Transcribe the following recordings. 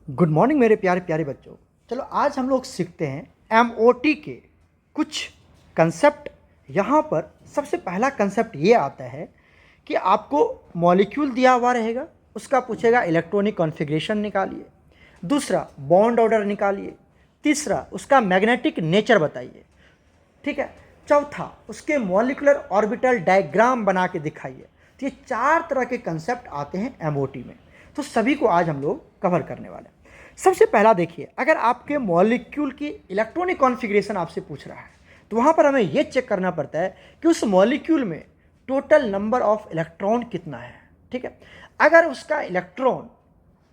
Good morning मेरे प्यारे प्यारे बच्चों। चलो आज हम लोग सीखते हैं एमओटी के कुछ कंसेप्ट। यहाँ पर सबसे पहला कंसेप्ट ये आता है कि आपको मॉलिक्यूल दिया हुआ रहेगा, उसका पूछेगा इलेक्ट्रॉनिक कॉन्फ़िगरेशन निकालिए, दूसरा बॉन्ड ऑर्डर निकालिए, तीसरा उसका मैग्नेटिक नेचर बताइए, ठीक है, चौथा उसके मॉलिक्यूलर ऑर्बिटल डायग्राम बना के दिखाइए। तो ये 4 तरह के कंसेप्ट आते हैं एमओटी में, तो सभी को आज हम लोग कवर करने वाले हैं। सबसे पहला देखिए, अगर आपके मॉलिक्यूल की इलेक्ट्रॉनिक कॉन्फ़िगरेशन आपसे पूछ रहा है तो वहाँ पर हमें ये चेक करना पड़ता है कि उस मॉलिक्यूल में टोटल नंबर ऑफ इलेक्ट्रॉन कितना है, ठीक है।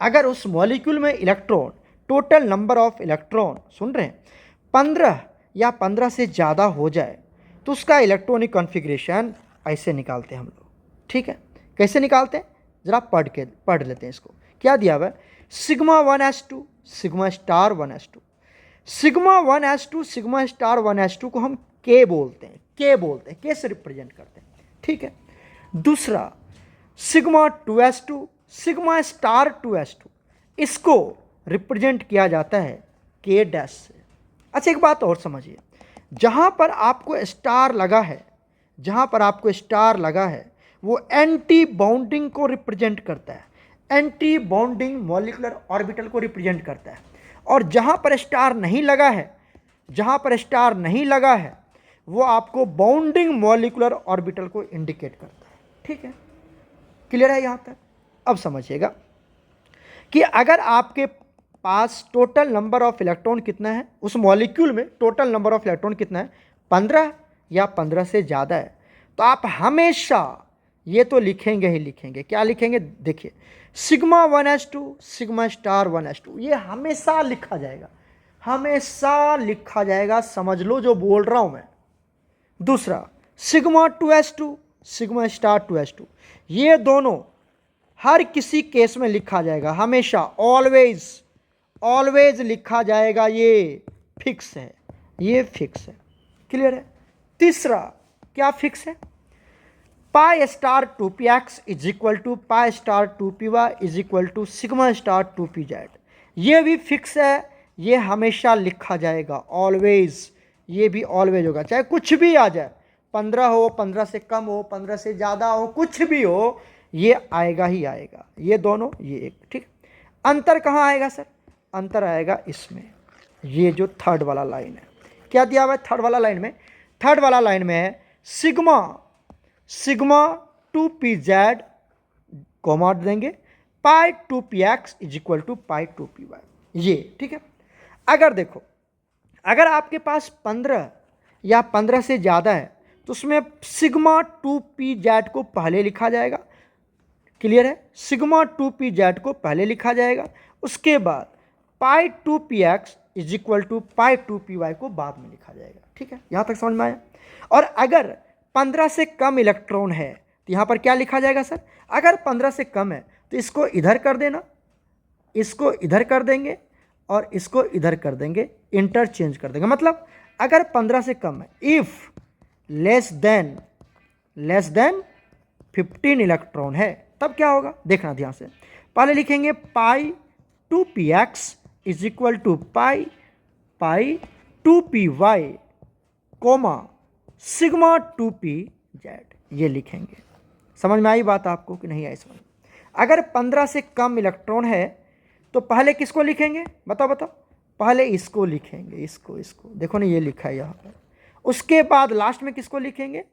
अगर उस मॉलिक्यूल में electron total number of electron सुन रहे हैं 15 या 15 से ज़्यादा हो जाए तो उसका इलेक्ट्रॉनिक कॉन्फ़िगरेशन ऐसे निकालते हैं हम लोग, ठीक है। कैसे निकालते हैं ज़रा पढ़ लेते हैं इसको। क्या दिया हुआ है, sigma 1s2 sigma star 1s2, sigma 1s2 sigma star 1s2 को हम के बोलते हैं, के से रिप्रेजेंट करते हैं, ठीक है। दूसरा sigma 2s2 sigma star 2s2, इसको रिप्रेजेंट किया जाता है के डैश से। अच्छा एक बात और समझिए, जहाँ पर आपको स्टार लगा है वो एंटी बाउंडिंग को रिप्रेजेंट करता है, एंटी बाउंडिंग मॉलिक्यूलर ऑर्बिटल को रिप्रेजेंट करता है। और जहाँ पर स्टार नहीं लगा है वो आपको बाउंडिंग मॉलिक्यूलर ऑर्बिटल को इंडिकेट करता है, ठीक है। क्लियर है यहाँ तक? अब समझिएगा कि अगर आपके पास टोटल नंबर ऑफ इलेक्ट्रॉन कितना है, उस मॉलिक्यूल में टोटल नंबर ऑफ इलेक्ट्रॉन कितना है, 15 या 15 से ज़्यादा है, तो आप हमेशा ये तो लिखेंगे ही लिखेंगे। क्या लिखेंगे, देखिए sigma 1s2 sigma star 1s2, ये हमेशा लिखा जाएगा, समझ लो जो बोल रहा हूँ मैं। दूसरा sigma 2s2 sigma star 2s2, ये दोनों हर किसी केस में लिखा जाएगा, हमेशा ऑलवेज लिखा जाएगा, ये फिक्स है। क्लियर है? तीसरा क्या फिक्स है, pi star 2px is equal to pi star 2py is equal to sigma star 2pz, ये भी फिक्स है, ये हमेशा लिखा जाएगा, ऑलवेज, ये भी ऑलवेज होगा, चाहे कुछ भी आ जाए, 15 हो, 15 से कम हो, 15 से ज़्यादा हो, कुछ भी हो, ये आएगा ही आएगा, ये दोनों, ये एक, ठीक। अंतर कहाँ आएगा सर, अंतर आएगा इसमें, ये जो थर्ड वाला लाइन है। क्या दिया हुआ है थर्ड वाला लाइन में है सिग्मा 2pz कॉमा देंगे, pi 2px is equal to pi 2py, ये ठीक है। अगर देखो, अगर आपके पास 15 या 15 से ज़्यादा है तो उसमें सिग्मा 2pz को पहले लिखा जाएगा, क्लियर है, सिग्मा 2pz को पहले लिखा जाएगा, उसके बाद pi 2px is equal to pi 2py को बाद में लिखा जाएगा, ठीक है। यहाँ तक समझ में आया? और अगर 15 से कम इलेक्ट्रॉन है तो यहाँ पर क्या लिखा जाएगा सर, अगर 15 से कम है तो इसको इधर कर देना, इसको इधर कर देंगे और इसको इधर कर देंगे, इंटरचेंज कर देंगे। मतलब अगर 15 से कम है, इफ लेस देन 15 इलेक्ट्रॉन है, तब क्या होगा देखना ध्यान से। पहले लिखेंगे pi 2px is equal to pi 2py sigma सिग्मा 2pz, ये लिखेंगे। समझ में आई बात आपको कि नहीं आई समझ? अगर 15 से कम इलेक्ट्रॉन है तो पहले किसको लिखेंगे, बताओ, पहले इसको लिखेंगे, इसको देखो ना, ये लिखा है यहाँ पर। उसके बाद लास्ट में किसको लिखेंगे,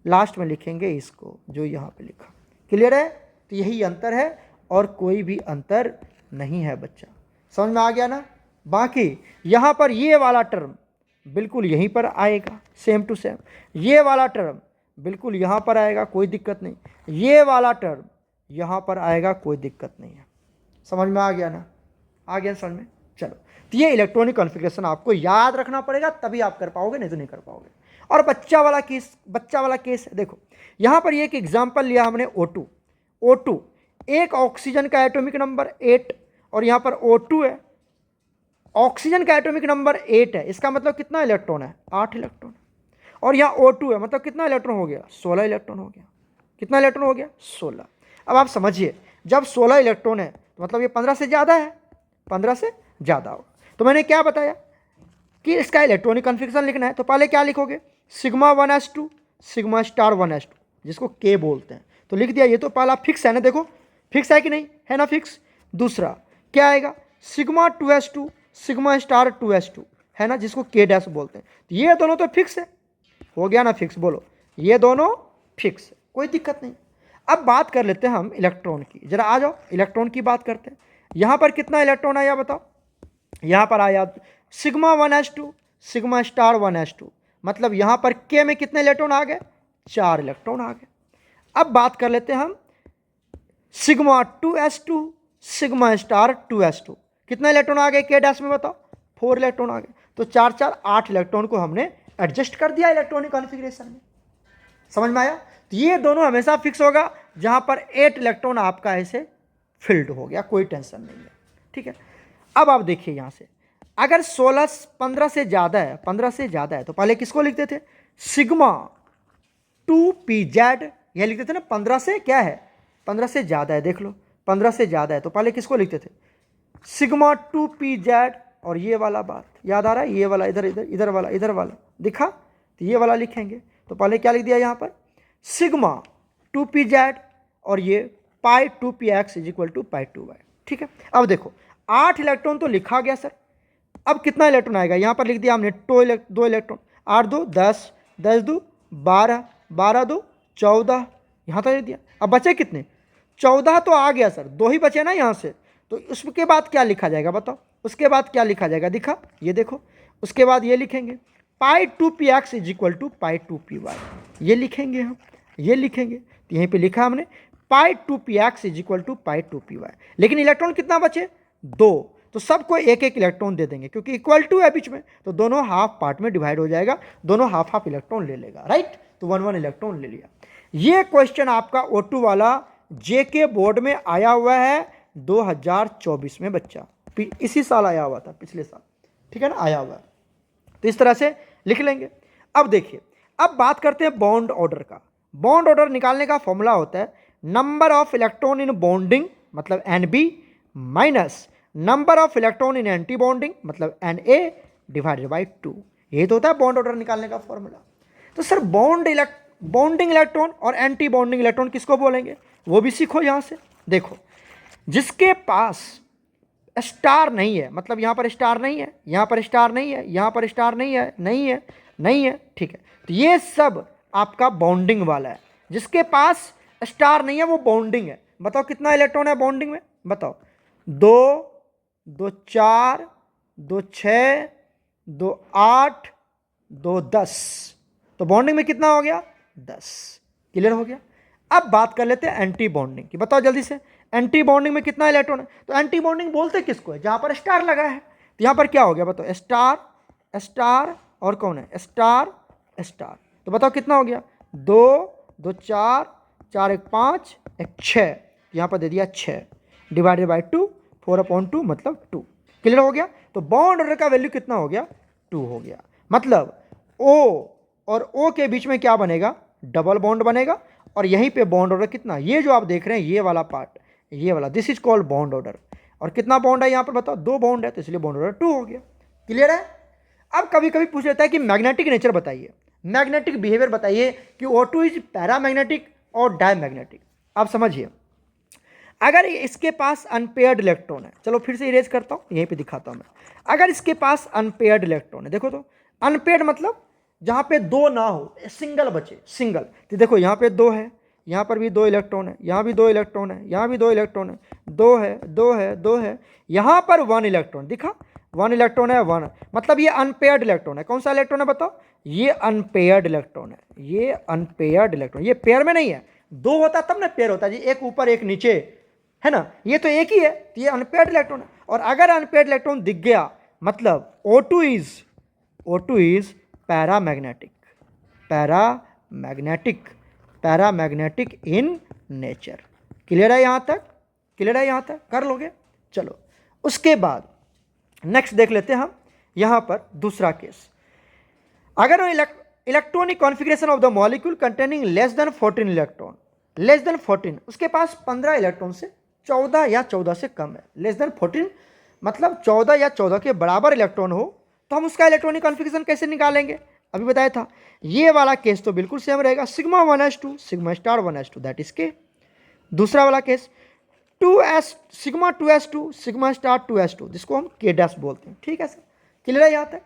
लास्ट में लिखेंगे इसको, जो यहाँ पे लिखा। क्लियर है? तो यही अंतर है और कोई भी अंतर नहीं है बच्चा, समझ में आ गया ना। बाकी यहाँ पर ये वाला टर्म बिल्कुल यहीं पर आएगा, सेम टू सेम, ये वाला टर्म बिल्कुल यहाँ पर आएगा, कोई दिक्कत नहीं, ये वाला टर्म यहाँ पर आएगा, कोई दिक्कत नहीं है। समझ में आ गया ना? आ गया समझ में? चलो, तो ये इलेक्ट्रॉनिक कॉन्फ़िगरेशन आपको याद रखना पड़ेगा, तभी आप कर पाओगे, नहीं तो नहीं कर पाओगे। और बच्चा वाला केस है, देखो यहाँ पर एक एग्जाम्पल लिया हमने O2, एक ऑक्सीजन का एटॉमिक नंबर 8 और यहाँ पर O2 है, ऑक्सीजन का एटॉमिक नंबर 8 है, इसका मतलब कितना इलेक्ट्रॉन है, 8 इलेक्ट्रॉन। और यहाँ O2 है, मतलब कितना इलेक्ट्रॉन हो गया, 16 इलेक्ट्रॉन हो गया। कितना इलेक्ट्रॉन हो गया, 16। अब आप समझिए, जब 16 इलेक्ट्रॉन है तो मतलब ये 15 से ज़्यादा है, 15 से ज़्यादा होगा। तो मैंने क्या बताया कि इसका इलेक्ट्रॉनिक कॉन्फ़िगरेशन लिखना है, तो पहले क्या लिखोगे, sigma 1s2 sigma star 1s2 जिसको के बोलते हैं, तो लिख दिया। ये तो पहला फिक्स है ना, देखो फिक्स है कि नहीं है ना फिक्स। दूसरा क्या आएगा, sigma 2s2 sigma star 2s2 है ना, जिसको के डैश बोलते हैं। तो ये दोनों तो फिक्स है, हो गया ना फिक्स, बोलो ये दोनों फिक्स है, कोई दिक्कत नहीं। अब बात कर लेते हैं हम इलेक्ट्रॉन की, जरा आ जाओ इलेक्ट्रॉन की बात करते हैं। यहाँ पर कितना इलेक्ट्रॉन आया बताओ, यहाँ पर आया sigma 1s2 sigma star 1s2, मतलब यहाँ पर के में कितने इलेक्ट्रॉन आ गए, 4 इलेक्ट्रॉन आ गए। अब बात कर लेते हैं हम sigma 2s2 sigma star 2s2, कितना इलेक्ट्रॉन आ गए के डैश में बताओ, 4 इलेक्ट्रॉन आ गए। तो 4 4 8 इलेक्ट्रॉन को हमने एडजस्ट कर दिया इलेक्ट्रॉनिक कॉन्फ़िगरेशन में, समझ में आया। तो ये दोनों हमेशा फिक्स होगा, जहां पर 8 इलेक्ट्रॉन आपका ऐसे फिल्ड हो गया, कोई टेंशन नहीं है, ठीक है। अब आप देखिए यहां से, अगर 16 15 से ज़्यादा है, 15 से ज़्यादा है, तो पहले किसको लिखते थे, सिग्मा 2pz, यह लिखते थे ना, 15 से क्या है, 15 से ज़्यादा है, देख लो 15 से ज़्यादा है, तो पहले किसको लिखते थे, सिग्मा 2pz। और ये वाला बात याद आ रहा है, ये वाला इधर इधर इधर वाला दिखा, तो ये वाला लिखेंगे। तो पहले क्या लिख दिया यहाँ पर, सिग्मा 2pz और ये pi 2px is equal to pi 2y, ठीक है। अब देखो 8 इलेक्ट्रॉन तो लिखा गया सर, अब कितना इलेक्ट्रॉन आएगा, यहाँ पर लिख दिया हमने 2 इलेक्ट्रॉन, 8 2 10 10 2 12 12 2 14, यहाँ तक लिख दिया। अब बचे कितने, 14 तो आ गया सर, 2 ही बचे ना यहाँ से, तो उसके बाद क्या लिखा जाएगा बताओ, उसके बाद क्या लिखा जाएगा, दिखा ये देखो, उसके बाद ये लिखेंगे pi 2px is equal to pi 2py, ये लिखेंगे हम, ये लिखेंगे। तो यहीं पे लिखा हमने pi 2px is equal to pi 2py, लेकिन इलेक्ट्रॉन कितना बचे, 2, तो सबको एक एक इलेक्ट्रॉन दे देंगे, क्योंकि इक्वल टू है बीच में, तो दोनों हाफ पार्ट में डिवाइड हो जाएगा, दोनों हाफ हाफ इलेक्ट्रॉन ले लेगा, राइट। तो 1 1 इलेक्ट्रॉन ले लिया। ये क्वेश्चन आपका O2 वाला जेके बोर्ड में आया हुआ है 2024 में बच्चा, इसी साल आया हुआ था, पिछले साल, ठीक है ना, आया हुआ है। तो इस तरह से लिख लेंगे। अब देखिए, अब बात करते हैं बॉन्ड ऑर्डर का। बॉन्ड ऑर्डर निकालने का फॉर्मूला होता है number of electron in bonding मतलब Nb minus number of electron in anti bonding मतलब Na डिवाइडेड बाई 2, यही तो होता है बॉन्ड ऑर्डर निकालने का फॉर्मूला। तो सर बॉन्डिंग इलेक्ट्रॉन और एंटी बॉन्डिंग इलेक्ट्रॉन किसको बोलेंगे, वो भी सीखो यहाँ से। देखो, जिसके पास स्टार नहीं है, मतलब यहाँ पर स्टार नहीं है, यहाँ पर स्टार नहीं है, यहाँ पर स्टार नहीं है, नहीं है, ठीक है, तो ये सब आपका बॉन्डिंग वाला है। जिसके पास स्टार नहीं है वो बॉन्डिंग है। बताओ कितना इलेक्ट्रॉन है बॉन्डिंग में, बताओ, 2 2 4 2 6 2 8 2 10, तो बॉन्डिंग में कितना हो गया, 10, क्लियर हो गया। अब बात कर लेते हैं एंटी बॉन्डिंग की, बताओ जल्दी से, एंटी बॉन्डिंग में कितना इलेक्ट्रॉन है। तो एंटी बॉन्डिंग बोलते किसको है, जहां पर स्टार लगा है। तो यहां पर क्या हो गया बताओ, स्टार स्टार और कौन है, स्टार स्टार, तो बताओ कितना हो गया, 2 2 4 4 1 5 1 6, यहां पर दे दिया 6 डिवाइडेड बाई 2 4/2 मतलब 2, क्लियर हो गया। तो बॉन्ड ऑर्डर का वैल्यू कितना हो गया, 2 हो गया। मतलब O और O के बीच में क्या बनेगा, डबल बॉन्ड बनेगा। और यहीं पे बॉन्ड ऑर्डर कितना, ये जो आप देख रहे हैं ये वाला पार्ट, ये वाला, this is called bond order. और कितना बॉन्ड है यहाँ पर बताओ, 2 बॉन्ड है, तो इसलिए बॉन्ड ऑर्डर 2 हो गया, क्लियर है। अब कभी कभी पूछ लेता है कि मैग्नेटिक नेचर बताइए, मैग्नेटिक बिहेवियर बताइए कि O2 इज पैरामैग्नेटिक और डायमैग्नेटिक। आप समझिए, अगर इसके पास अनपेयर्ड इलेक्ट्रॉन है, चलो फिर से इरेज करता हूँ, यहीं पे दिखाता हूँ मैं। अगर इसके पास अनपेयर्ड इलेक्ट्रॉन है, देखो तो अनपेयर्ड मतलब जहाँ पे 2 ना हो, सिंगल बचे, सिंगल। तो देखो यहाँ पे 2 है, यहाँ पर भी 2 इलेक्ट्रॉन है, यहाँ भी 2 इलेक्ट्रॉन है, यहाँ भी 2 इलेक्ट्रॉन है, 2 है 2 है 2 है, यहाँ पर 1 इलेक्ट्रॉन, दिखा 1 इलेक्ट्रॉन है, 1, मतलब ये अनपेयर्ड इलेक्ट्रॉन है। कौन सा इलेक्ट्रॉन है बताओ, ये अनपेयर्ड इलेक्ट्रॉन है, ये अनपेयर्ड इलेक्ट्रॉन, ये पेयर में नहीं है, 2 होता तब ना पेयर होता जी, एक ऊपर एक नीचे, है ना, ये तो एक ही है, तो ये अनपेयर्ड इलेक्ट्रॉन है। और अगर अनपेयर्ड इलेक्ट्रॉन दिख गया मतलब O2 is paramagnetic, paramagnetic in nature. Clear है यहाँ तक, क्लियर है यहाँ तक, कर लोगे। चलो उसके बाद नेक्स्ट देख लेते हैं हम यहाँ पर दूसरा केस। अगर electronic configuration of the molecule containing less than 14 electron, less than 14, उसके पास 15 इलेक्ट्रॉन से 14 या 14 से कम है, लेस देन 14 मतलब 14 या 14 के बराबर इलेक्ट्रॉन हो तो हम उसका इलेक्ट्रॉनिक कॉन्फ़िगरेशन कैसे निकालेंगे, अभी बताया था। ये वाला केस तो बिल्कुल सेम रहेगा, sigma 1s2 sigma star 1s2 that is के। दूसरा वाला case 2s sigma 2s2 sigma star 2s2 जिसको हम के डैश बोलते हैं, ठीक है सर, क्लियर है यहाँ तक।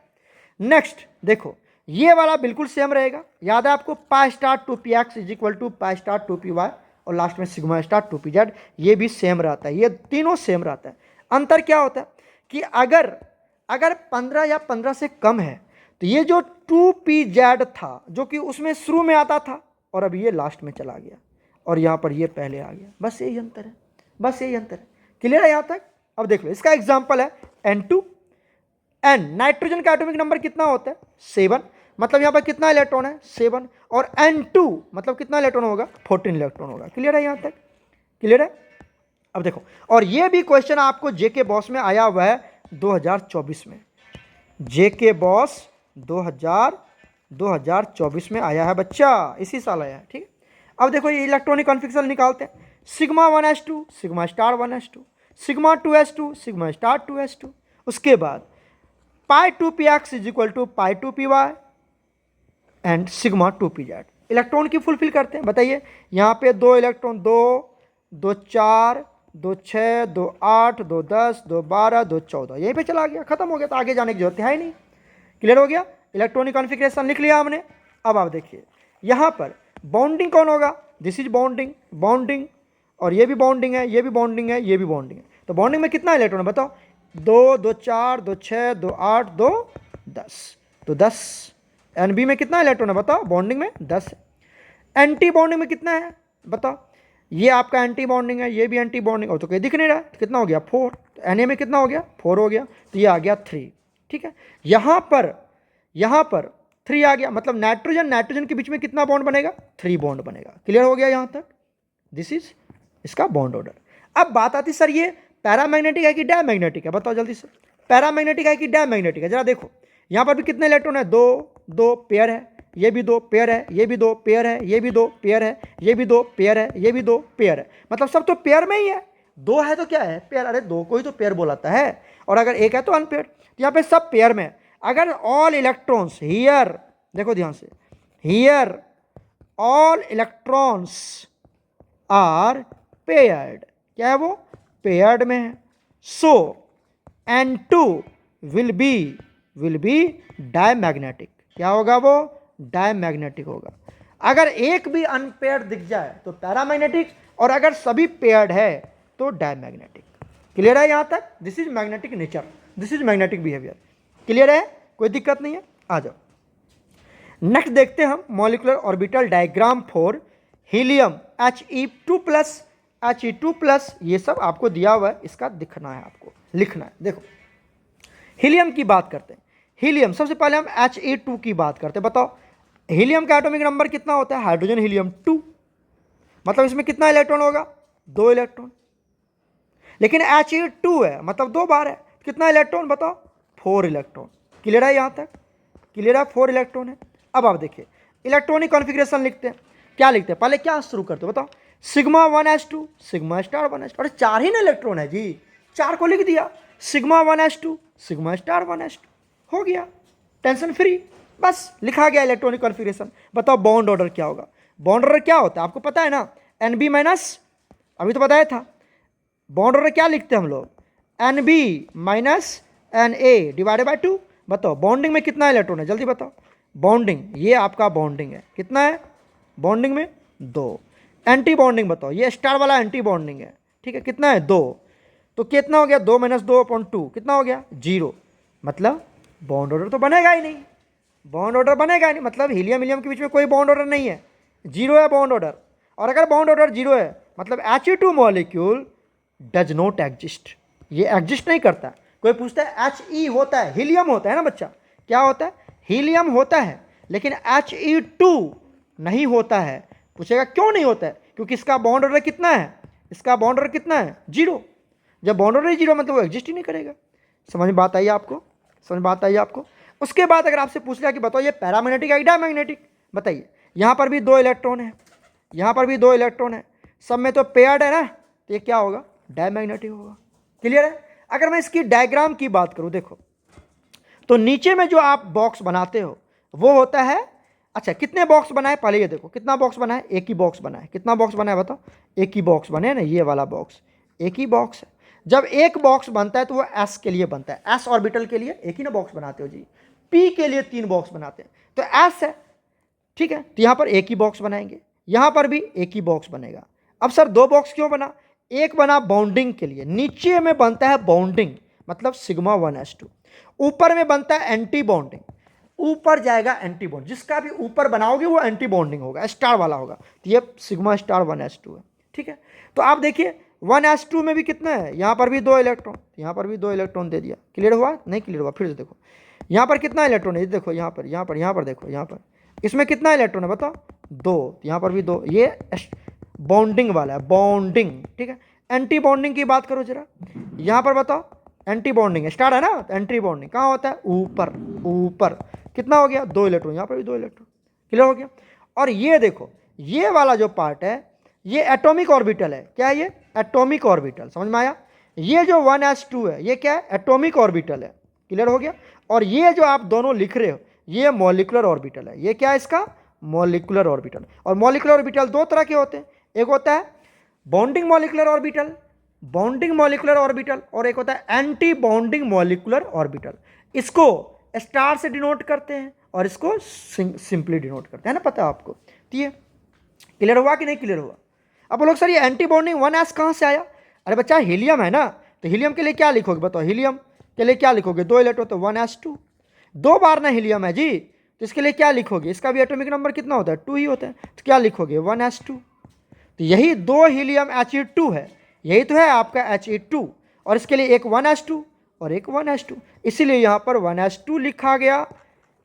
नेक्स्ट देखो ये वाला बिल्कुल सेम रहेगा, याद है आपको, pi star 2px is equal to pi star 2py और लास्ट में सिग्मा स्टार 2pz, ये भी सेम रहता है, ये तीनों सेम रहता है। अंतर क्या होता है कि अगर 15 या 15 से कम है तो ये जो 2pz था जो कि उसमें शुरू में आता था और अब ये लास्ट में चला गया और यहाँ पर ये पहले आ गया, बस यही अंतर है, बस यही अंतर है, क्लियर है यहाँ तक। अब देख लो इसका एग्जाम्पल है N2। N नाइट्रोजन का एटॉमिक नंबर कितना होता है 7, मतलब यहाँ पर कितना इलेक्ट्रॉन है 7, और N2 मतलब कितना इलेक्ट्रॉन होगा 14 इलेक्ट्रॉन होगा, क्लियर है यहाँ तक, क्लियर है। अब देखो और ये भी क्वेश्चन आपको जेके बॉस में आया हुआ है 2024 में, जेके बॉस 2024 में आया है बच्चा, इसी साल आया है, ठीक है। अब देखो ये इलेक्ट्रॉनिक कॉन्फ़िगरेशन निकालते हैं, sigma 1s2 sigma star 1s2 sigma 2s2 sigma star 2s2, उसके बाद pi 2px is equal to pi 2py and sigma 2pz। Electron की फुलफिल करते हैं, बताइए यहाँ पे 2 इलेक्ट्रॉन 2 2 4 2 6 2 8 2 10 2 12 2 14 यहीं पे चला गया, खत्म हो गया, तो आगे जाने की जरूरत है ही नहीं, क्लियर हो गया। इलेक्ट्रॉनिक कॉन्फ़िगरेशन लिख लिया हमने। अब आप देखिए यहाँ पर बॉन्डिंग कौन होगा, दिस इज बॉन्डिंग, बॉन्डिंग, और ये भी बॉन्डिंग है, ये भी बॉन्डिंग है, ये भी बॉन्डिंग है, तो बॉन्डिंग में कितना इलेक्ट्रॉन है बताओ, 2 2 4 2 6 2 8 2 10, तो 10। NB में कितना इलेक्ट्रॉन है बताओ, बॉन्डिंग में 10 है। एंटी बॉन्डिंग में कितना है बताओ, ये आपका एंटी बॉन्डिंग है, ये भी एंटी बॉन्डिंग, और तो कहीं दिख नहीं रहा, तो कितना हो गया 4, तो Na में कितना हो गया 4 हो गया, तो ये आ गया 3, ठीक है। यहाँ पर 3 आ गया, मतलब नाइट्रोजन के बीच में कितना बॉन्ड बनेगा 3 बॉन्ड बनेगा, क्लियर हो गया यहाँ तक, दिस इज इसका बॉन्ड ऑर्डर। अब बात आती सर ये पैरामैग्नेटिक है कि डायमैग्नेटिक है, बताओ जल्दी से, पैरामैग्नेटिक है कि डायमैग्नेटिक है, जरा देखो यहाँ पर भी कितने इलेक्ट्रॉन है, 2 2 पेयर है, ये भी 2 पेयर है, ये भी 2 पेयर है, ये भी 2 पेयर है, ये भी 2 पेयर है, ये भी 2 पेयर है, मतलब सब तो पेयर में ही है, 2 है तो क्या है पेयर, अरे 2 को ही तो पेयर बोलाता है, और अगर एक है तो अनपेयर, तो यहाँ पे सब पेयर में। अगर ऑल इलेक्ट्रॉन्स हियर, देखो ध्यान से, here all electrons are paired, क्या है वो पेयर्ड में है, सो N2 विल बी डायमैग्नेटिक, क्या होगा वो डायमैग्नेटिक होगा। अगर एक भी अनपेयर्ड दिख जाए तो पैरामैग्नेटिक, और अगर सभी पेयर्ड है तो डायमैग्नेटिक, क्लियर है यहाँ तक। This is magnetic nature, this is magnetic behaviour, clear है, कोई दिक्कत नहीं है। आ जाओ नेक्स्ट देखते हैं हम molecular orbital diagram for helium He2+, ये सब आपको दिया हुआ है, इसका दिखना है, आपको लिखना है। देखो हीलियम की बात करते हैं, हीलियम सबसे पहले हम He2 की बात करते हैं। बताओ हीलियम का एटॉमिक नंबर कितना होता है, हाइड्रोजन हीलियम 2, मतलब इसमें कितना इलेक्ट्रॉन होगा 2 इलेक्ट्रॉन, लेकिन He2 है मतलब 2 बार है, कितना इलेक्ट्रॉन बताओ 4 इलेक्ट्रॉन, क्लियर है यहाँ तक, क्लियर है, 4 इलेक्ट्रॉन है। अब आप देखिए इलेक्ट्रॉनिक कॉन्फ़िगरेशन लिखते हैं, क्या लिखते हैं पहले, क्या शुरू करते हो बताओ, sigma 1s2 sigma star 1s2, अरे 4 ही ना इलेक्ट्रॉन है जी, 4 को लिख दिया, sigma 1s2 sigma star 1s2 हो गया, टेंशन फ्री, बस लिखा गया इलेक्ट्रॉनिक कॉन्फ़िगरेशन। बताओ बॉन्ड ऑर्डर क्या होगा, बॉन्ड ऑर्डर क्या होता है आपको पता है ना, NB माइनस, अभी तो बताया था, बॉन्ड ऑर्डर क्या लिखते हैं हम लोग, NB minus Na divided by 2। बताओ बॉन्डिंग में कितना इलेक्ट्रॉन है जल्दी बताओ, बॉन्डिंग ये आपका बॉन्डिंग है, कितना है बॉन्डिंग में 2, एंटी बॉन्डिंग बताओ, ये स्टार वाला एंटी बॉन्डिंग है, ठीक है, कितना है 2, तो कितना हो गया 2 - 2/2 कितना हो गया 0, मतलब बॉन्ड ऑर्डर तो बनेगा ही नहीं, बॉन्ड ऑर्डर बनेगा ही नहीं, मतलब हीलियम के बीच में कोई बॉन्ड ऑर्डर नहीं है, 0 है बॉन्ड ऑर्डर, और अगर बॉन्ड ऑर्डर 0 है मतलब He2 molecule does not exist, ये एग्जिस्ट नहीं करता। कोई पूछता है He होता है, हीलियम होता है ना बच्चा, क्या होता है हीलियम होता है, लेकिन He2 नहीं होता है, पूछेगा क्यों नहीं होता है, क्योंकि इसका बॉन्ड ऑर्डर कितना है, इसका बॉन्ड ऑर्डर कितना है 0, जब बॉन्ड ऑर्डर 0 मतलब वो एग्जिस्ट ही नहीं करेगा। समझ में बात आई आपको, समझ में बात आई आपको। उसके बाद अगर आपसे पूछ लिया कि बताओ ये पैरामैग्नेटिक है डायमैग्नेटिक, बताइए यहाँ पर भी 2 इलेक्ट्रॉन है, यहाँ पर भी 2 इलेक्ट्रॉन है, सब में तो पेयर्ड है ना, तो ये क्या होगा डायमैग्नेटिक होगा, क्लियर है। अगर मैं इसकी डायग्राम की बात करूं, देखो तो नीचे में जो आप बॉक्स बनाते हो वो होता है, अच्छा कितने बॉक्स बनाए पहले ये देखो, कितना बॉक्स बना है, एक ही बॉक्स बना है। कितना बॉक्स बना है बताओ, एक ही बॉक्स बने ना, ये वाला बॉक्स एक ही बॉक्स है। जब एक बॉक्स बनता है तो वो एस के लिए बनता है, एस ऑर्बिटल के लिए एक ही ना बॉक्स बनाते हो जी। पी के लिए 3 बॉक्स बनाते हैं, तो एस है, ठीक है, तो यहां पर एक ही बॉक्स बनाएंगे, यहां पर भी एक ही बॉक्स बनेगा। अब सर 2 बॉक्स क्यों बना, एक बना बाउंडिंग के लिए, नीचे में बनता है बाउंडिंग मतलब सिग्मा 1s2, ऊपर में बनता है एंटी बॉन्डिंग, ऊपर जाएगा एंटी बॉन्ड, जिसका भी ऊपर बनाओगे वो एंटी बॉन्डिंग होगा, स्टार वाला होगा, तो ये सिग्मा स्टार 1s2 है, ठीक है। तो आप देखिए 1s2 में भी कितना है, यहां पर भी 2 इलेक्ट्रॉन, यहां पर भी 2 इलेक्ट्रॉन दे दिया, क्लियर हुआ नहीं क्लियर हुआ, फिर से देखो यहां पर कितना इलेक्ट्रॉन है, देखो यहां पर देखो, यहां पर इसमें कितना इलेक्ट्रॉन है बताओ, 2, यहां पर भी 2, ये बॉन्डिंग वाला है, बॉन्डिंग, ठीक है। एंटी बॉन्डिंग की बात करो जरा, यहां पर बताओ एंटी बॉन्डिंग स्टार है ना, तो एंटी बॉन्डिंग कहाँ होता है, ऊपर, ऊपर कितना हो गया, 2 इलेक्ट्रॉन, यहां पर भी 2 इलेक्ट्रॉन, क्लियर हो गया। और ये देखो ये वाला जो पार्ट है ये एटॉमिक ऑर्बिटल है, क्या है ये, एटॉमिक ऑर्बिटल, समझ में आया। ये जो 1s2 है ये क्या है, एटॉमिक ऑर्बिटल है, क्लियर हो गया। और ये जो आप दोनों लिख रहे हो ये मॉलिक्यूलर ऑर्बिटल है, ये क्या है इसका, मॉलिक्यूलर ऑर्बिटल। और मॉलिक्यूलर ऑर्बिटल 2 तरह के होते हैं, एक होता है bonding molecular orbital, bonding molecular orbital, और एक होता है एंटी बॉन्डिंग मॉलिक्यूलर ऑर्बिटल। इसको स्टार से डिनोट करते हैं और इसको सिंपली डिनोट करते हैं ना, पता है आपको। तो ये क्लियर हुआ कि नहीं क्लियर हुआ। अब बोलो सर ये एंटी बॉन्डिंग 1s कहाँ से आया, अरे बच्चा हीलियम है ना, तो हीलियम के लिए क्या लिखोगे बताओ, हीलियम के लिए क्या लिखोगे, 2 इलेक्ट्रॉन, तो 1s2, 2 बार ना हीलियम है जी, तो इसके लिए क्या लिखोगे, इसका भी एटॉमिक नंबर कितना होता है, 2 ही होता है, तो क्या लिखोगे 1s2। तो यही 2 हीलियम He2 है, यही तो है आपका He2, और इसके लिए एक 1s2 और एक 1s2, इसीलिए यहाँ पर 1s2 लिखा गया,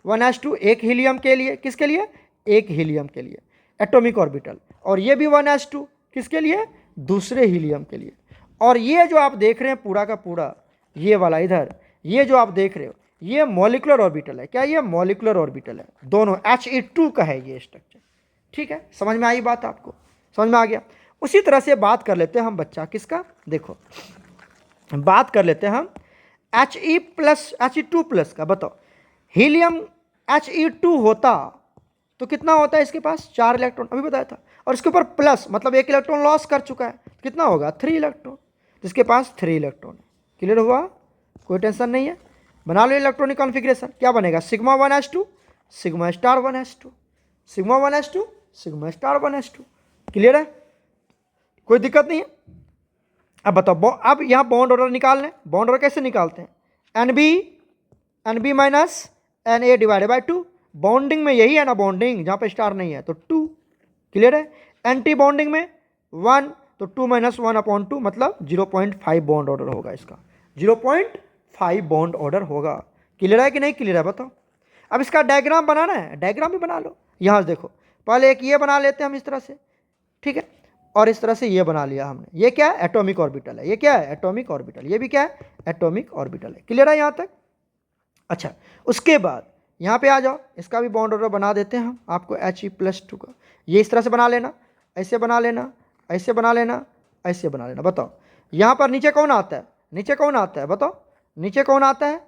1s2 एक हीलियम के लिए, किसके लिए, एक हीलियम के लिए एटॉमिक ऑर्बिटल, और ये भी 1s2 किसके लिए, दूसरे हीलियम के लिए। और ये जो आप देख रहे हैं पूरा का पूरा ये वाला इधर, ये जो आप देख रहे हो ये मॉलिक्यूलर ऑर्बिटल है, क्या ये मॉलिक्यूलर ऑर्बिटल है, दोनों He2 का है ये स्ट्रक्चर, ठीक है। समझ में आई बात आपको, समझ में आ गया। उसी तरह से बात कर लेते हैं हम बच्चा किसका, देखो बात कर लेते हैं हम He2+ का। बताओ हीलियम He2 होता तो कितना होता है इसके पास, 4 इलेक्ट्रॉन अभी बताया था, और इसके ऊपर प्लस मतलब 1 इलेक्ट्रॉन लॉस कर चुका है, कितना होगा 3 इलेक्ट्रॉन, तो इसके पास 3 इलेक्ट्रॉन है, क्लियर हुआ, कोई टेंशन नहीं है। बना लो इलेक्ट्रॉनिक कॉन्फ़िगरेशन, क्या बनेगा, sigma 1s2 sigma star 1s2, sigma 1s2 sigma star 1s2, clear है, कोई दिक्कत नहीं है। अब बताओ अब यहाँ बॉन्ड ऑर्डर निकालने, बॉन्ड ऑर्डर कैसे निकालते हैं, NB minus Na divided by 2, bonding में यही है ना बॉन्डिंग, जहाँ पे स्टार नहीं है तो 2, क्लियर है। एंटी बॉन्डिंग में 1, तो 2 - 1/2 मतलब 0.5 बॉन्ड ऑर्डर होगा इसका, 0.5 बॉन्ड ऑर्डर होगा, क्लियर है कि नहीं क्लियर है बताओ। अब इसका डायग्राम बनाना है, डायग्राम भी बना लो, यहाँ से देखो पहले एक ये बना लेते हैं हम इस तरह से, ठीक है, और इस तरह से ये बना लिया हमने, ये क्या है एटॉमिक ऑर्बिटल है, ये क्या है एटॉमिक ऑर्बिटल, ये भी क्या है एटॉमिक ऑर्बिटल है, क्लियर है यहाँ तक। अच्छा उसके बाद यहाँ पे आ जाओ, इसका भी बॉन्ड ऑर्डर बना देते हैं हम आपको He+2 का, ये इस तरह से बना लेना, ऐसे बना लेना, ऐसे बना लेना, ऐसे बना लेना। बताओ यहाँ पर नीचे कौन आता है, नीचे कौन आता है बताओ, नीचे कौन आता है,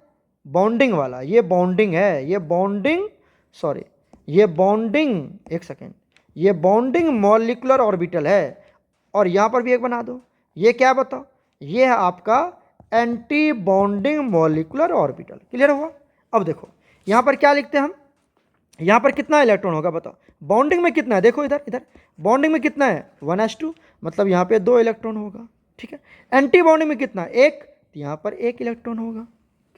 बॉन्डिंग वाला, ये बॉन्डिंग है, ये बॉन्डिंग, सॉरी ये बॉन्डिंग, एक सेकेंड, ये बॉन्डिंग मॉलिक्यूलर ऑर्बिटल है, और यहाँ पर भी एक बना दो, ये क्या बताओ, ये है आपका anti bonding molecular orbital, clear हुआ। अब देखो यहाँ पर क्या लिखते हैं हम, यहाँ पर कितना इलेक्ट्रॉन होगा बताओ, बॉन्डिंग में कितना है, देखो इधर इधर बॉन्डिंग में कितना है 1s2, मतलब यहाँ पे 2 इलेक्ट्रॉन होगा, ठीक है। एंटी बॉन्डिंग में कितना है 1, तो यहाँ पर 1 इलेक्ट्रॉन होगा,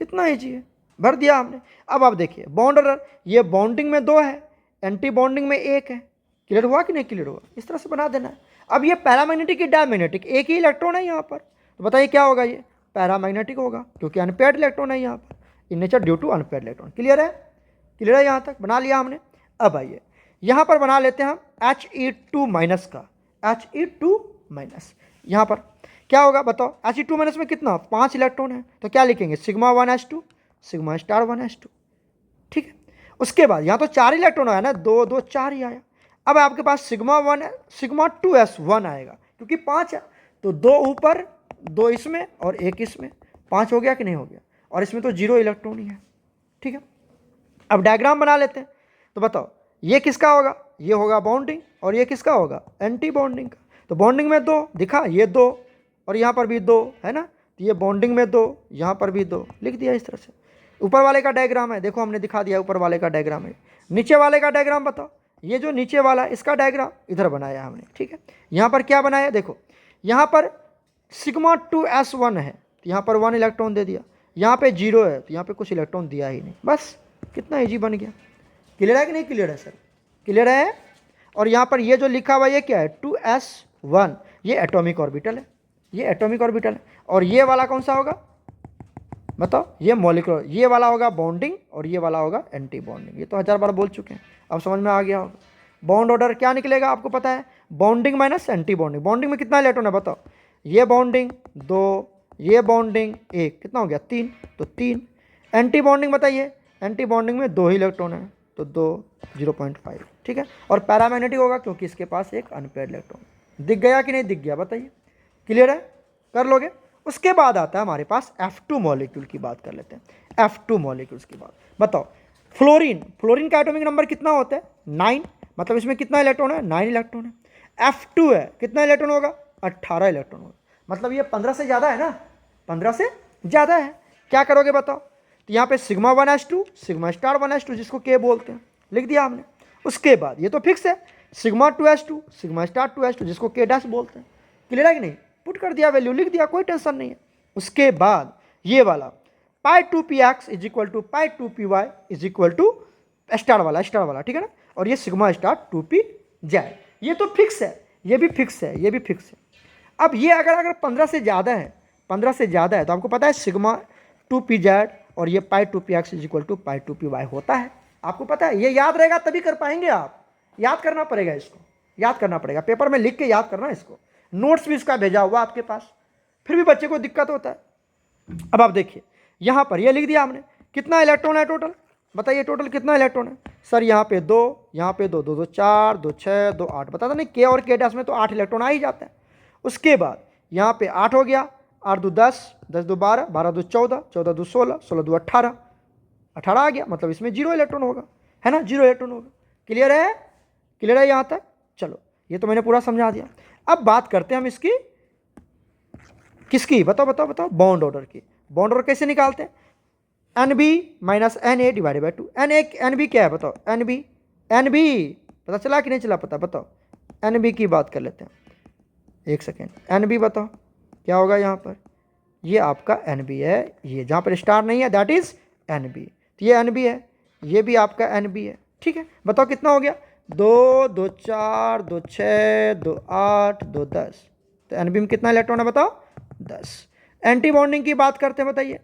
कितना है जी, भर दिया हमने। अब आप देखिए बॉन्ड ऑर्डर, ये बॉन्डिंग में 2 है, एंटी बॉन्डिंग में 1 है, क्लियर हुआ कि नहीं क्लियर हुआ, इस तरह से बना देना है। अब ये पैरामैग्नेटिक की डायमैग्नेटिक, एक ही इलेक्ट्रॉन है यहाँ पर, तो बताइए क्या होगा, ये पैरामैग्नेटिक होगा क्योंकि अनपेयर्ड इलेक्ट्रॉन है यहाँ पर, in nature due to unpaired electron, clear है, क्लियर है, यहाँ तक बना लिया हमने। अब आइए यहाँ पर बना लेते हैं हम He2- का, He2-, यहाँ पर क्या होगा बताओ, He2- में कितना 5 इलेक्ट्रॉन है, तो क्या लिखेंगे sigma 1s2 sigma star 1s2, ठीक है। उसके बाद यहाँ तो 4 इलेक्ट्रॉन आया ना, 2 2 4 ही आया। अब आपके पास सिग्मा 2s1 आएगा क्योंकि 5 है, तो 2 ऊपर 2 इसमें और 1 इसमें, 5 हो गया कि नहीं हो गया, और इसमें तो 0 इलेक्ट्रॉन ही है। ठीक है, अब डायग्राम बना लेते हैं। तो बताओ ये किसका होगा, ये होगा बॉन्डिंग, और ये किसका होगा, एंटी बॉन्डिंग का। तो बॉन्डिंग में 2 दिखा, ये 2 और यहाँ पर भी 2 है ना, तो ये बॉन्डिंग में 2, यहाँ पर भी 2 लिख दिया इस तरह से। ऊपर वाले का डायग्राम है, देखो हमने दिखा दिया ऊपर वाले का डायग्राम है। नीचे वाले का डायग्राम बताओ, ये जो नीचे वाला इसका डायग्राम इधर बनाया हमने। ठीक है, यहाँ पर क्या बनाया, देखो यहाँ पर सिग्मा 2s1 है, तो यहाँ पर 1 इलेक्ट्रॉन दे दिया, यहाँ पे 0 है तो यहाँ पे कुछ इलेक्ट्रॉन दिया ही नहीं, बस कितना ईजी बन गया। क्लियर है कि नहीं क्लियर है सर, क्लियर है। और यहाँ पर ये जो लिखा हुआ ये क्या है, 2s1, ये एटॉमिक ऑर्बिटल है, ये एटॉमिक ऑर्बिटल है। और ये वाला कौन सा होगा बताओ, ये मॉलिक्यूलर, ये वाला होगा बॉन्डिंग और ये वाला होगा एंटी बॉन्डिंग। ये तो 1000 बार बोल चुके हैं, अब समझ में आ गया होगा। बॉन्ड ऑर्डर क्या निकलेगा आपको पता है, bonding minus anti bonding. Bonding में कितना इलेक्ट्रॉन है बताओ, ये बॉन्डिंग 2, ये बॉन्डिंग 1, कितना हो गया 3, तो 3। एंटी बॉन्डिंग बताइए, एंटी बॉन्डिंग में 2 ही इलेक्ट्रॉन है तो 2, 0.5। ठीक है, और पैरामैग्नेटिक होगा क्योंकि इसके पास एक अनपेयर्ड इलेक्ट्रॉन। दिख गया कि नहीं दिख गया बताइए, क्लियर है, कर लोगे। उसके बाद आता है हमारे पास F2 मॉलिक्यूल की बात कर लेते हैं। F2 मॉलिक्यूल्स की बात बताओ, फ्लोरीन, फ्लोरीन का एटॉमिक नंबर कितना होता है 9, मतलब इसमें कितना इलेक्ट्रॉन है 9 इलेक्ट्रॉन है। F2 है, कितना इलेक्ट्रॉन होगा 18 इलेक्ट्रॉन होगा, मतलब ये 15 से ज़्यादा है ना, 15 से ज़्यादा है। क्या करोगे बताओ, तो यहाँ पे sigma 1s2, sigma star 1s2 जिसको K बोलते हैं, लिख दिया हमने। उसके बाद ये तो फिक्स है, sigma 2s2, sigma star 2s2 जिसको K डैश बोलते हैं। क्लियर है कि नहीं, पुट कर दिया, वैल्यू लिख दिया, कोई टेंशन नहीं है। उसके बाद ये वाला π2px is equal to π2py is equal to star वाला, ठीक है ना, और ये सिग्मा स्टार 2p जाए, ये तो फिक्स है, ये भी फिक्स है, ये भी फिक्स है। अब ये अगर 15 से ज़्यादा है, 15 से ज़्यादा है तो आपको पता है सिग्मा 2p और ये π2px is equal to π2py होता है, आपको पता है। ये याद रहेगा तभी कर पाएंगे आप, याद करना पड़ेगा, इसको याद करना पड़ेगा, पेपर में लिख के याद करना इसको। नोट्स भी इसका भेजा हुआ आपके पास, फिर भी बच्चे को दिक्कत होता है। अब आप देखिए यहाँ पर ये लिख दिया हमने, कितना इलेक्ट्रॉन है टोटल बताइए, टोटल कितना इलेक्ट्रॉन है सर, यहाँ पे 2, यहाँ पे 2, 2 2 4, 2 6, 2 8, बता था नहीं K और K डैश में तो 8 इलेक्ट्रॉन आ ही जाता है। उसके बाद यहाँ पे 8 हो गया, 8 2 10, 10 2 12, 12 2 14, 14 2 16, 16 2 18, 18 आ गया, मतलब इसमें 0 इलेक्ट्रॉन होगा, है ना, 0 इलेक्ट्रॉन होगा। क्लियर है, क्लियर है यहाँ तक, चलो ये तो मैंने पूरा समझा दिया। अब बात करते हैं हम इसकी, किसकी बताओ बताओ बताओ, बॉन्ड ऑर्डर की। बॉन्ड ऑर्डर कैसे निकालते हैं, NB minus NA divided by 2। NB क्या है बताओ, NB पता चला कि नहीं चला पता, बताओ NB की बात कर लेते हैं, एक सेकेंड। NB बताओ क्या होगा यहाँ पर, ये आपका NB है, ये जहाँ पर स्टार नहीं है दैट इज NB, तो ये NB है, ये भी आपका NB है। ठीक है, बताओ कितना हो गया, 2 2 4, 2 6, 2 8, 2 10, तो NB में कितना इलेक्ट्रॉन है बताओ 10। एंटी बॉन्डिंग की बात करते हैं, बताइए,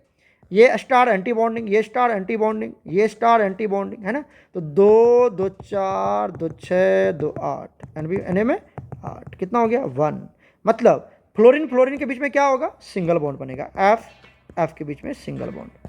ये स्टार एंटी बॉन्डिंग, ये स्टार एंटी बॉन्डिंग, ये स्टार एंटी बॉन्डिंग, है ना, तो 2 2 4, 2 6, 2 8, NA में 8, कितना हो गया 1, मतलब फ्लोरीन के बीच में क्या होगा, सिंगल बॉन्ड बनेगा, F के बीच में सिंगल बॉन्ड।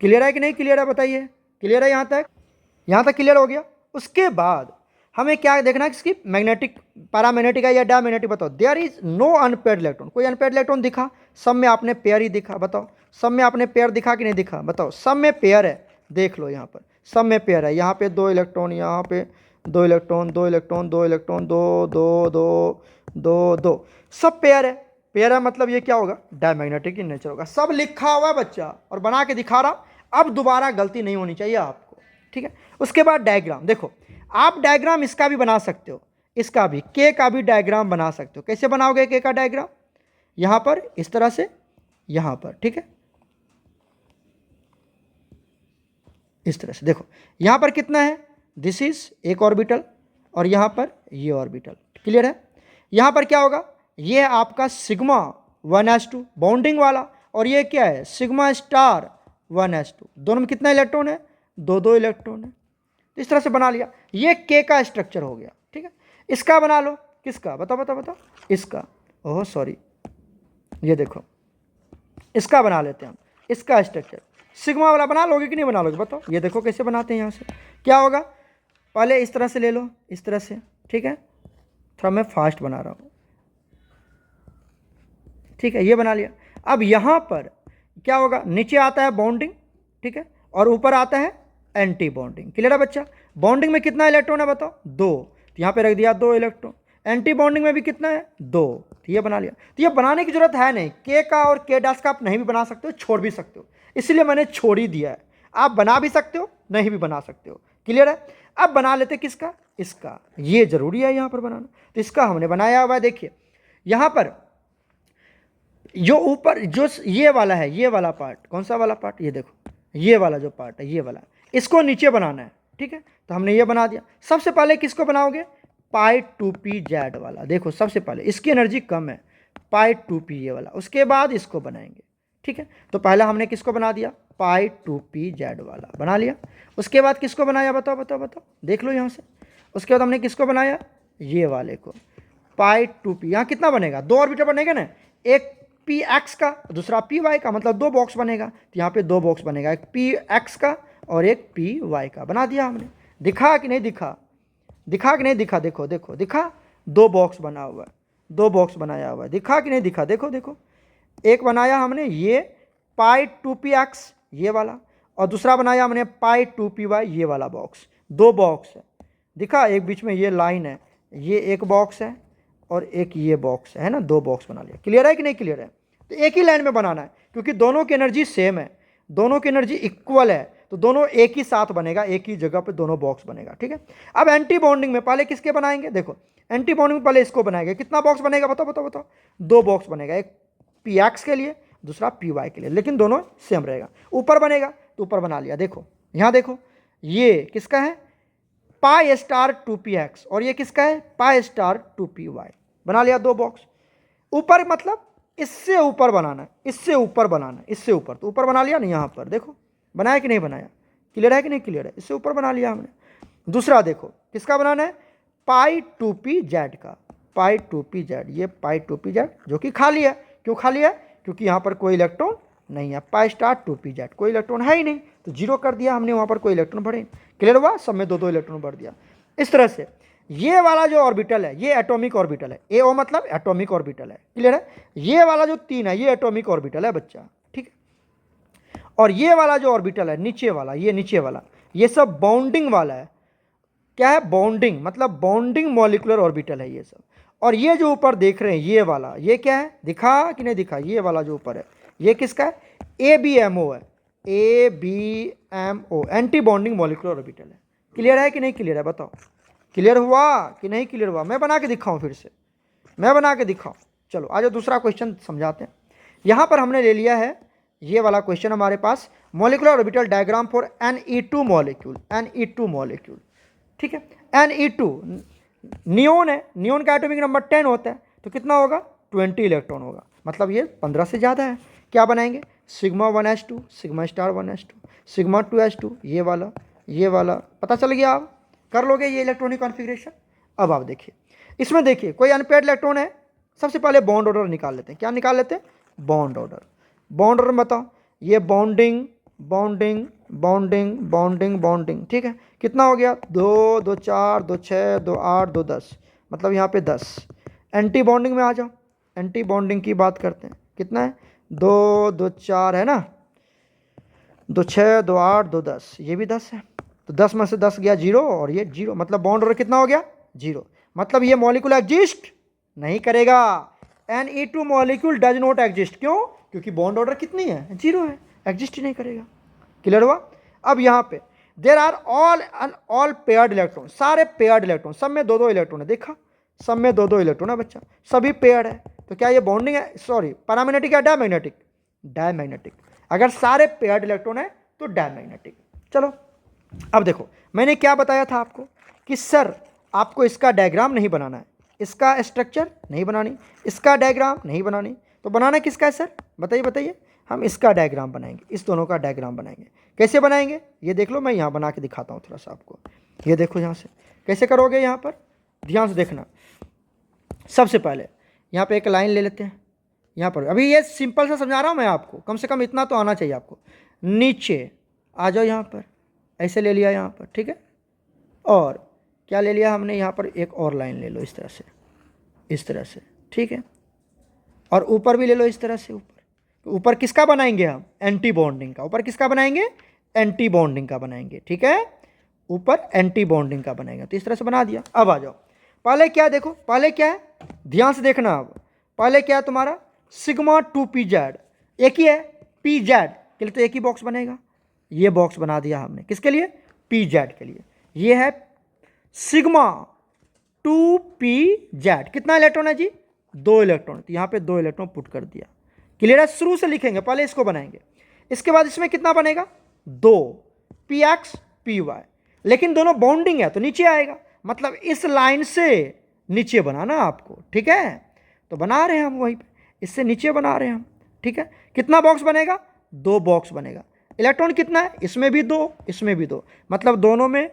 क्लियर है कि नहीं क्लियर है बताइए, क्लियर है यहाँ तक क्लियर हो गया। उसके बाद हमें क्या देखना है, इसकी मैग्नेटिक, पैरामैग्नेटिक है या डायमैग्नेटिक, बताओ। There is no unpaired electron, कोई अनपेयर्ड इलेक्ट्रॉन दिखा, सब में आपने पेयर ही दिखा, बताओ सब में आपने पेयर दिखा कि नहीं दिखा, बताओ सब में पेयर है, देख लो यहाँ पर सब में पेयर है, यहाँ पे 2 इलेक्ट्रॉन, यहाँ पे 2 इलेक्ट्रॉन, 2 इलेक्ट्रॉन, 2 इलेक्ट्रॉन, 2 2 2 2 2, सब पेयर है। पेयर है मतलब ये क्या होगा, डायमैग्नेटिक इन नेचर होगा, सब लिखा हुआ बच्चा और बना के दिखा रहा, अब दोबारा गलती नहीं होनी चाहिए आपको। ठीक है, उसके बाद डायग्राम देखो, आप डायग्राम इसका भी बना सकते हो, इसका भी, K का भी डायग्राम बना सकते हो। कैसे बनाओगे K का डायग्राम, यहाँ पर इस तरह से, यहाँ पर, ठीक है, इस तरह से देखो, यहाँ पर कितना है, दिस इज एक ऑर्बिटल और यहाँ पर ये ऑर्बिटल। क्लियर है, यहाँ पर क्या होगा, ये आपका सिग्मा 1s2 बॉन्डिंग वाला, और ये क्या है सिग्मा स्टार 1s2, दोनों में कितना इलेक्ट्रॉन है, 2 2 इलेक्ट्रॉन है। इस तरह से बना लिया, ये K का स्ट्रक्चर हो गया। ठीक है, इसका बना लो, किसका बताओ बताओ बताओ, इसका, ओह सॉरी, ये देखो इसका बना लेते हैं हम, इसका स्ट्रक्चर सिग्मा वाला बना लोगे कि नहीं बना लोगे बताओ। ये देखो कैसे बनाते हैं, यहाँ से क्या होगा, पहले इस तरह से ले लो, इस तरह से, ठीक है, थोड़ा मैं फास्ट बना रहा हूँ, ठीक है, ये बना लिया। अब यहाँ पर क्या होगा, नीचे आता है बॉन्डिंग, ठीक है, और ऊपर आता है एंटी बॉन्डिंग। क्लियर है बच्चा? बॉन्डिंग में कितना इलेक्ट्रॉन है बताओ, 2, तो यहाँ पे रख दिया 2 इलेक्ट्रॉन। एंटी बॉन्डिंग में भी कितना है, 2, तो ये बना लिया। तो ये बनाने की जरूरत है नहीं, के का और के डैश का आप नहीं भी बना सकते हो, छोड़ भी सकते हो, इसलिए मैंने छोड़ ही दिया है। आप बना भी सकते हो, नहीं भी बना सकते हो। क्लियर है? अब बना लेते किसका, इसका, ये जरूरी है यहाँ पर बनाना, तो इसका हमने बनाया हुआ है। देखिए यहाँ पर जो ऊपर जो ये वाला है, ये वाला पार्ट, कौन सा वाला पार्ट, ये देखो, ये वाला जो पार्ट है, ये वाला, इसको नीचे बनाना है, ठीक है, तो हमने ये बना दिया। सबसे पहले किसको बनाओगे, पाई 2p जेड वाला। देखो सबसे पहले इसकी एनर्जी कम है, पाई 2p ये वाला, उसके बाद इसको बनाएंगे, ठीक है। तो पहले हमने किसको बना दिया, पाई 2p जेड वाला बना लिया। उसके बाद किसको बनाया, बताओ बताओ बताओ, देख लो यहाँ से। उसके बाद हमने किसको बनाया, ये वाले को, पाई 2p। यहाँ कितना बनेगा, 2 ऑर्बिटल बनेगा ना, एक पी एक्स का, दूसरा पी वाई का, मतलब 2 बॉक्स बनेगा। तो यहाँ पे 2 बॉक्स बनेगा, एक पी एक्स का और एक पी वाई का। बना दिया हमने। दिखा कि नहीं दिखा, दिखा कि नहीं दिखा, देखो देखो दिखा, 2 बॉक्स बना हुआ है, 2 बॉक्स बनाया हुआ है, दिखा कि नहीं दिखा, देखो देखो। एक बनाया हमने ये पाई 2p(x) ये वाला, और दूसरा बनाया हमने पाई 2p(y) ये वाला बॉक्स। 2 बॉक्स है, दिखा, एक बीच में ये लाइन है, ये एक बॉक्स है और एक ये बॉक्स है ना, 2 बॉक्स बना लिया। क्लियर है कि नहीं क्लियर है? तो एक ही लाइन में बनाना है, क्योंकि दोनों की एनर्जी सेम है, दोनों की एनर्जी इक्वल है, तो दोनों एक ही साथ बनेगा, एक ही जगह पे दोनों बॉक्स बनेगा, ठीक है। अब एंटी बॉन्डिंग में पहले किसके बनाएंगे, देखो एंटी बॉन्डिंग में पहले इसको बनाएंगे। कितना बॉक्स बनेगा बताओ बताओ बताओ, 2 बॉक्स बनेगा, एक पी एक्स के लिए, दूसरा पी वाई के लिए, लेकिन दोनों सेम रहेगा। ऊपर बनेगा तो ऊपर बना लिया, देखो यहाँ देखो, ये किसका है, पाई स्टार 2p(x) और ये किसका है, पाई स्टार 2p(y) बना लिया 2 बॉक्स। ऊपर मतलब इससे ऊपर बनाना है, इससे ऊपर बनाना है, इससे ऊपर, तो ऊपर बना लिया ना, यहाँ पर देखो बनाया कि नहीं बनाया, क्लियर है कि नहीं क्लियर है, इससे ऊपर बना लिया हमने। दूसरा देखो किसका बनाना है, पाई 2p जेड का, पाई 2p जेड, ये पाई 2p जेड जो कि खाली है। क्यों खाली है, क्योंकि यहाँ पर कोई इलेक्ट्रॉन नहीं है, पाई स्टार 2p जेड, कोई इलेक्ट्रॉन है ही नहीं, तो 0 कर दिया हमने, वहाँ पर कोई इलेक्ट्रॉन भरे। क्लियर हुआ, सब में 2-2 इलेक्ट्रॉन भर दिया। इस तरह से ये वाला जो ऑर्बिटल है, ये एटॉमिक ऑर्बिटल है, AO मतलब एटॉमिक ऑर्बिटल है। क्लियर है? ये वाला जो 3 है, ये एटॉमिक ऑर्बिटल है बच्चा, ठीक है। और ये वाला जो ऑर्बिटल है नीचे वाला, ये नीचे वाला, ये सब बॉन्डिंग वाला है। क्या है, बॉन्डिंग, मतलब बॉन्डिंग मॉलिक्यूलर ऑर्बिटल है ये सब। और ये जो ऊपर देख रहे हैं ये वाला, ये क्या है, दिखा कि नहीं दिखा, ये वाला जो ऊपर है ये किसका है, ABMO है, ABMO, anti bonding molecular orbital है। क्लियर है कि नहीं क्लियर है, बताओ क्लियर हुआ कि नहीं क्लियर हुआ? मैं बना के दिखाऊं, फिर से मैं बना के दिखाऊं। चलो आज दूसरा क्वेश्चन समझाते हैं। यहाँ पर हमने ले लिया है ये वाला क्वेश्चन हमारे पास, molecular orbital diagram for Ne2 molecule, Ne2 molecule, ठीक है। Ne2 नियोन है, नियोन का एटॉमिक नंबर 10 होता है, तो कितना होगा, 20 इलेक्ट्रॉन होगा, मतलब ये 15 से ज़्यादा है। क्या बनाएंगे, sigma 1s2, sigma star 1s2, sigma 2s2, ये वाला पता चल गया, आप कर लोगे ये इलेक्ट्रॉनिक कॉन्फ़िगरेशन। अब आप देखिए इसमें, देखिए कोई अनपेयर्ड इलेक्ट्रॉन है, सबसे पहले बॉन्ड ऑर्डर निकाल लेते हैं। क्या निकाल लेते हैं, बॉन्ड ऑर्डर। बॉन्ड ऑर्डर बताओ, ये bonding bonding bonding bonding bonding, ठीक है। कितना हो गया, 2 2 4 2 6 2 8 2 10, मतलब यहाँ पे 10। एंटी बॉन्डिंग में आ जाओ, एंटी बॉन्डिंग की बात करते हैं, कितना है, 2 2 4 है ना, 2 6 2 8 2 10, ये भी 10 है, तो 10 में से 10 गया 0 और ये 0, मतलब बॉन्ड ऑर्डर कितना हो गया, 0। मतलब ये मॉलिक्यूल एग्जिस्ट नहीं करेगा, Ne2 molecule does not exist. क्यों, क्योंकि बॉन्ड ऑर्डर कितनी है, 0 है, एग्जिस्ट ही नहीं करेगा। क्लियर हुआ? अब यहाँ पे there are all paired electron, सारे पेयर्ड इलेक्ट्रॉन, सब में 2-2 इलेक्ट्रॉन है, देखा, सब में 2-2 इलेक्ट्रॉन है बच्चा, सभी पेयर्ड है। तो क्या ये बॉन्डिंग है, सॉरी पैरामैग्नेटिक या डायमैग्नेटिक, डायमैग्नेटिक। अगर सारे पेयर्ड इलेक्ट्रॉन है तो डायमैग्नेटिक। चलो अब देखो, मैंने क्या बताया था आपको कि सर आपको इसका डायग्राम नहीं बनाना है, इसका स्ट्रक्चर नहीं बनानी, इसका डायग्राम नहीं बनानी, तो बनाना किसका है सर, बताइए बताइए। हम इसका डायग्राम बनाएंगे, इस दोनों का डायग्राम बनाएंगे। कैसे बनाएंगे ये देख लो, मैं यहाँ बना के दिखाता हूँ थोड़ा सा आपको। ये देखो यहाँ से कैसे करोगे, यहाँ पर ध्यान से देखना। सबसे पहले यहाँ पे एक लाइन ले लेते हैं, यहाँ पर अभी ये सिंपल सा समझा रहा हूँ मैं आपको, कम से कम इतना तो आना चाहिए आपको। नीचे आ जाओ, यहाँ पर ऐसे ले लिया यहाँ पर, ठीक है। और क्या ले लिया हमने, यहाँ पर एक और लाइन ले लो इस तरह से, इस तरह से, ठीक है। और ऊपर भी ले लो इस तरह से ऊपर, ऊपर किसका बनाएंगे हम, एंटी बॉन्डिंग का। ऊपर किसका बनाएंगे, एंटी बॉन्डिंग का बनाएंगे, ठीक है, ऊपर एंटी बॉन्डिंग का बनाएंगे। तो इस तरह से बना दिया। अब आ जाओ, पहले क्या है, देखो पहले क्या है, ध्यान से देखना। अब पहले क्या है तुम्हारा, सिग्मा 2pz, एक ही है, pz के लिए तो एक ही बॉक्स बनेगा। ये बॉक्स बना दिया हमने, किसके लिए, pz के लिए। ये है सिग्मा 2pz, कितना इलेक्ट्रॉन है जी, 2 इलेक्ट्रॉन। तो यहाँ पे 2 इलेक्ट्रॉन पुट कर दिया। क्लियर है, शुरू से लिखेंगे, पहले इसको बनाएंगे, इसके बाद इसमें कितना बनेगा, 2 px py, लेकिन दोनों बॉन्डिंग है तो नीचे आएगा, मतलब इस लाइन से नीचे बनाना आपको, ठीक है। तो बना रहे हैं हम वहीं पे, इससे नीचे बना रहे हैं हम, ठीक है। कितना बॉक्स बनेगा, 2 बॉक्स बनेगा। इलेक्ट्रॉन कितना है, इसमें भी 2, इसमें भी 2, मतलब दोनों में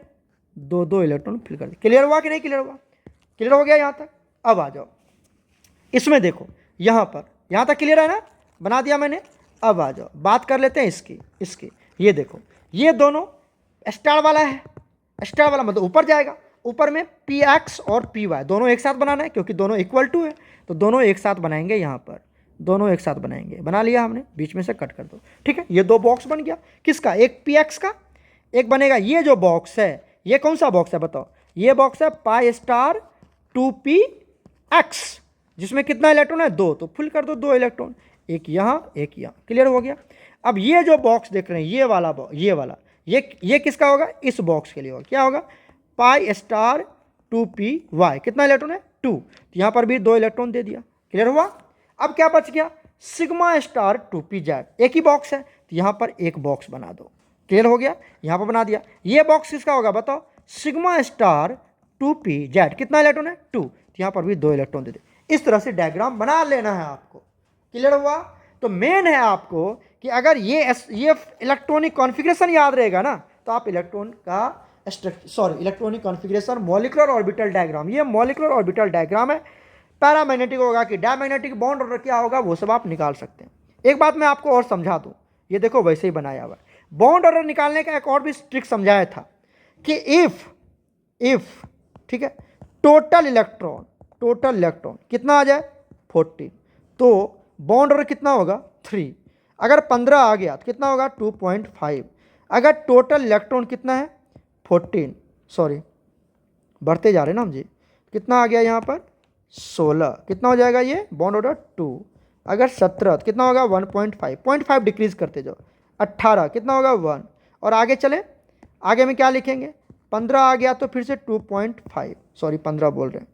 2 इलेक्ट्रॉन फिल कर दिए। क्लियर हुआ कि नहीं क्लियर हुआ, क्लियर हो गया यहाँ तक। अब आ जाओ, इसमें देखो, यहाँ पर, यहाँ तक क्लियर है ना, बना दिया मैंने। अब आ जाओ, बात कर लेते हैं इसकी। ये देखो, ये दोनों स्टार वाला है, स्टार वाला मतलब ऊपर जाएगा, ऊपर में px और py दोनों एक साथ बनाना है, क्योंकि दोनों इक्वल टू है, तो दोनों एक साथ बनाएंगे। यहाँ पर दोनों एक साथ बनाएंगे, बना लिया हमने, बीच में से कट कर दो, ठीक है। ये 2 बॉक्स बन गया, किसका, एक px का, एक बनेगा ये जो बॉक्स है, ये कौन सा बॉक्स है बताओ, ये बॉक्स है पाई स्टार 2px, जिसमें कितना इलेक्ट्रॉन है, 2, तो फुल कर दो 2 इलेक्ट्रॉन, एक यहाँ एक यहाँ। क्लियर हो गया। अब ये जो बॉक्स देख रहे हैं, ये वाला ये किसका होगा, इस बॉक्स के लिए होगा, क्या होगा, पाई स्टार 2py, कितना इलेक्ट्रॉन है, 2, तो यहाँ पर भी 2 इलेक्ट्रॉन दे दिया। क्लियर हुआ। अब क्या बच गया, सिग्मा स्टार 2pz, एक ही बॉक्स है, तो यहाँ पर एक बॉक्स बना दो। क्लियर हो गया, यहाँ पर बना दिया। ये बॉक्स किसका होगा बताओ, सिग्मा स्टार 2pz, कितना इलेक्ट्रॉन है, 2, तो यहाँ पर भी 2 इलेक्ट्रॉन दे दे। इस तरह से डायग्राम बना लेना है आपको। क्लियर हुआ। तो मेन है आपको कि अगर ये इलेक्ट्रॉनिक कॉन्फ़िगरेशन याद रहेगा ना, तो आप इलेक्ट्रॉन का electronic configuration, molecular orbital diagram, ये मॉलिक्यूलर ऑर्बिटल डायग्राम है। पैरामैग्नेटिक होगा कि डायमैग्नेटिक, बॉन्ड ऑर्डर क्या होगा, वो सब आप निकाल सकते हैं। एक बात मैं आपको और समझा दूं, ये देखो वैसे ही बनाया हुआ है। बॉन्ड ऑर्डर निकालने का एक और भी ट्रिक समझाया था कि इफ ठीक है, टोटल इलेक्ट्रॉन कितना आ जाए, 14, तो बॉन्ड ऑर्डर कितना होगा, 3। अगर 15 आ गया तो कितना होगा, 2.5। अगर टोटल इलेक्ट्रॉन कितना है, 14, बढ़ते जा रहे हैं ना हम जी, कितना आ गया यहाँ पर, 16, कितना हो जाएगा ये, बॉन्ड ऑर्डर 2। अगर 17 तो कितना होगा, 1.5 डिक्रीज करते जाओ, 18 कितना होगा, 1, और आगे चले, आगे में क्या लिखेंगे, 15 आ गया तो फिर से 2.5, 15 बोल रहे हैं,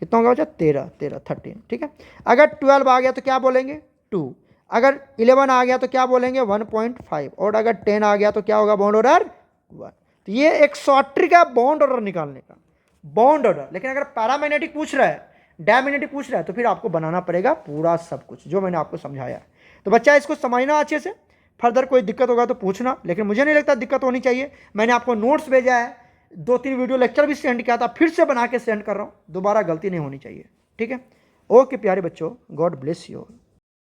कितना होगा बच्चा, 13, ठीक है। अगर 12 आ गया तो क्या बोलेंगे, 2। अगर 11 आ गया तो क्या बोलेंगे, 1.5, और अगर 10 आ गया तो क्या होगा, बॉन्ड ऑर्डर 1। तो ये एक शॉर्ट ट्रिक है बॉन्ड ऑर्डर निकालने का, बॉन्ड ऑर्डर। लेकिन अगर पैरामैग्नेटिक पूछ रहा है, डायमैग्नेटिक पूछ रहा है, तो फिर आपको बनाना पड़ेगा पूरा सब कुछ जो मैंने आपको समझाया है। तो बच्चा इसको समझना अच्छे से, फर्दर कोई दिक्कत होगा तो पूछना, लेकिन मुझे नहीं लगता दिक्कत होनी चाहिए। मैंने आपको नोट्स भेजा है, 2-3 वीडियो लेक्चर भी सेंड किया था, फिर से बना के सेंड कर रहा हूँ, दोबारा गलती नहीं होनी चाहिए, ठीक है। ओके प्यारे बच्चों, गॉड ब्लेस यू।